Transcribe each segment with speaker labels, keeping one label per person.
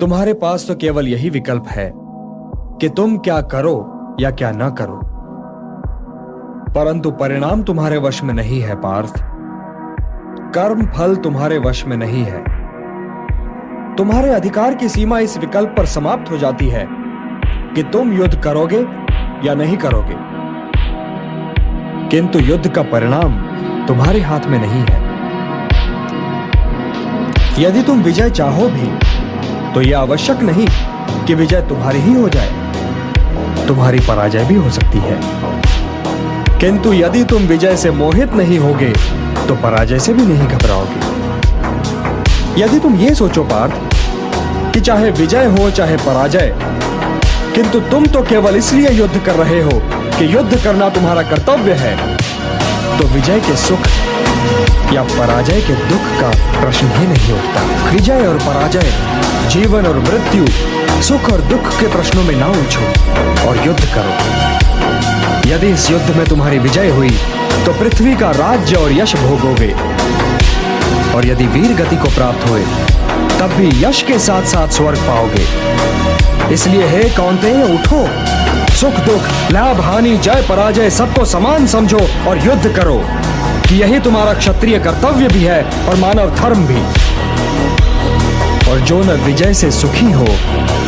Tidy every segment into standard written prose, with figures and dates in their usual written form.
Speaker 1: तुम्हारे पास तो केवल यही विकल्प है कि तुम क्या करो या क्या ना करो, परंतु परिणाम तुम्हारे वश में नहीं है पार्थ। कर्म फल तुम्हारे वश में नहीं है। तुम्हारे अधिकार की सीमा इस विकल्प पर समाप्त हो जाती है कि तुम युद्ध करोगे या नहीं करोगे, किंतु युद्ध का परिणाम तुम्हारे हाथ में नहीं है। यदि तुम विजय चाहो भी तो यह आवश्यक नहीं कि विजय तुम्हारी ही हो जाए, तुम्हारी पराजय भी हो सकती है। किंतु यदि तुम विजय से मोहित नहीं होगे तो पराजय से भी नहीं घबराओगे। यदि तुम ये सोचो पार्थ कि चाहे विजय हो चाहे पराजय, किंतु तुम तो केवल इसलिए युद्ध कर रहे हो कि युद्ध करना तुम्हारा कर्तव्य है, तो विजय के सुख या पराजय के दुख का प्रश्न ही नहीं उठता। विजय और पराजय, जीवन और मृत्यु, सुख और दुख के प्रश्नों में ना उलझो और युद्ध करो। यदि इस युद्ध में तुम्हारी विजय हुई तो पृथ्वी का राज्य और यश भोगोगे, और यदि वीर गति को प्राप्त हुए तब भी यश के साथ साथ स्वर्ग पाओगे। इसलिए हे कौन्तेय, उठो, सुख दुख, लाभ हानि, जय पराजय सबको समान समझो और युद्ध करो, कि यही तुम्हारा क्षत्रिय कर्तव्य भी है और मानव धर्म भी। और जो न विजय से सुखी हो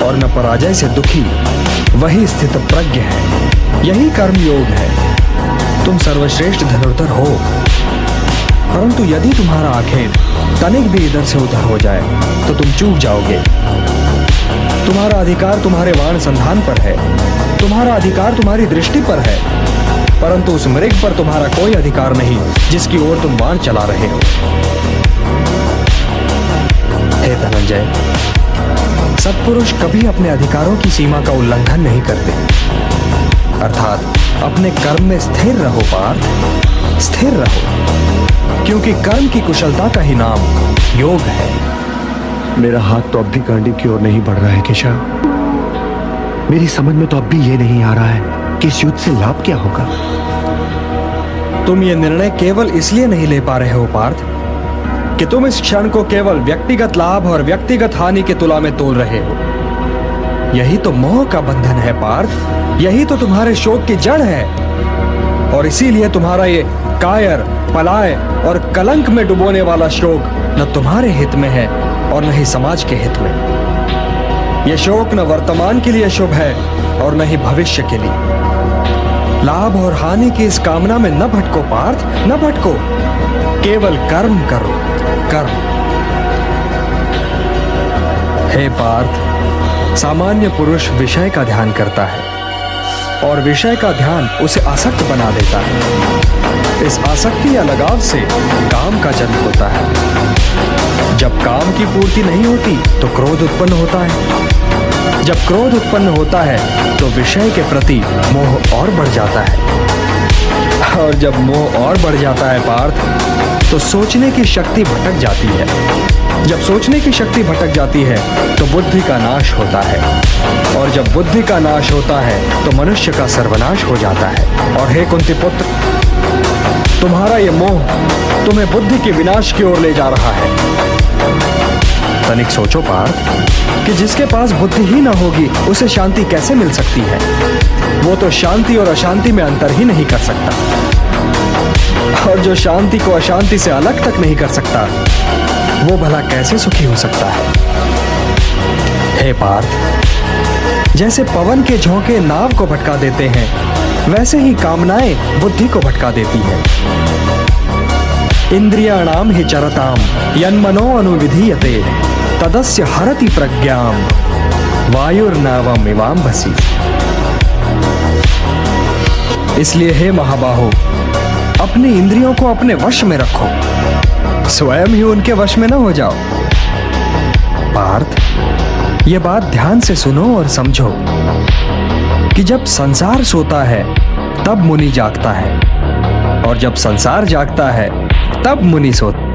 Speaker 1: और न पराजय से दुखी, वही स्थित प्रज्ञ है, यही कर्म योग है। तुम सर्वश्रेष्ठ धनुर्धर हो, परंतु यदि तुम्हारा आखेट तनिक भी इधर से उधर हो जाए तो तुम चूक जाओगे। तुम्हारा अधिकार तुम्हारे वाण संधान पर है, तुम्हारा अधिकार तुम्हारी दृष्टि पर है, परंतु उस मृग पर तुम्हारा कोई अधिकार नहीं जिसकी ओर तुम बाण चला रहे हो। हे धनंजय, सत्पुरुष कभी अपने अधिकारों की सीमा का उल्लंघन नहीं करते। अर्थात अपने कर्म में स्थिर रहो पार्थ, स्थिर रहो, क्योंकि कर्म की कुशलता का ही नाम योग है।
Speaker 2: मेरा हाथ तो अब भी गांडीव की ओर नहीं बढ़ रहा है केशव। मेरी समझ में तो अब भी ये नहीं आ रहा है कि इस युद्ध से लाभ क्या होगा।
Speaker 1: तुम ये निर्णय केवल इसलिए नहीं ले पा रहे हो पार्थ कि तुम इस क्षण को केवल व्यक्तिगत लाभ और व्यक्तिगत हानि के तुला में तोल रहे हो। यही तो मोह का बंधन है पार्थ, यही तो तुम्हारे शोक की जड़ है, और इसीलिए तुम्हारा ये कायर, पलाय और कलंक में डुबोने वाला शोक न तुम्हारे हित में है और न ही समाज के हित में। यह शोक न वर्तमान के लिए शुभ है और न ही भविष्य के लिए। लाभ और हानि की इस कामना में न भटको पार्थ, न भटको, केवल कर्म करो, कर्म। हे पार्थ, सामान्य पुरुष विषय का ध्यान करता है और विषय का ध्यान उसे आसक्त बना देता है। इस आसक्ति या लगाव से काम का जन्म होता है। जब काम की पूर्ति नहीं होती तो क्रोध उत्पन्न होता है। जब क्रोध उत्पन्न होता है तो विषय के प्रति मोह और बढ़ जाता है, और जब मोह और बढ़ जाता है पार्थ, तो सोचने की शक्ति भटक जाती है। जब सोचने की शक्ति भटक जाती है तो बुद्धि का नाश होता है, और जब बुद्धि का नाश होता है तो मनुष्य का सर्वनाश हो जाता है। और हे कुंती पुत्र, तुम्हारा ये मोह तुम्हें बुद्धि के विनाश की ओर ले जा रहा है। तनिक सोचो पार्थ कि जिसके पास बुद्धि ही ना होगी उसे शांति कैसे मिल सकती है। वो तो शांति और अशांति में अंतर ही नहीं कर सकता, और जो शांति को अशांति से अलग तक नहीं कर सकता, वो भला कैसे सुखी हो सकता है। हे पार्थ, जैसे पवन के झोंके नाव को भटका देते हैं, वैसे ही कामनाएं बुद्धि को भटका देती हैं। इंद्रियाणाम हि चरताम यन्मनो अनुविधीयते तदस्य हरति प्रज्ञाम वायुर्नावम इवाम्भसि। इसलिए हे महाबाहो, अपनी इंद्रियों को अपने वश में रखो, स्वयं ही उनके वश में न हो जाओ। पार्थ, ये बात ध्यान से सुनो और समझो कि जब संसार सोता है तब मुनि जागता है, और जब संसार जागता है तब मुनि सोता है।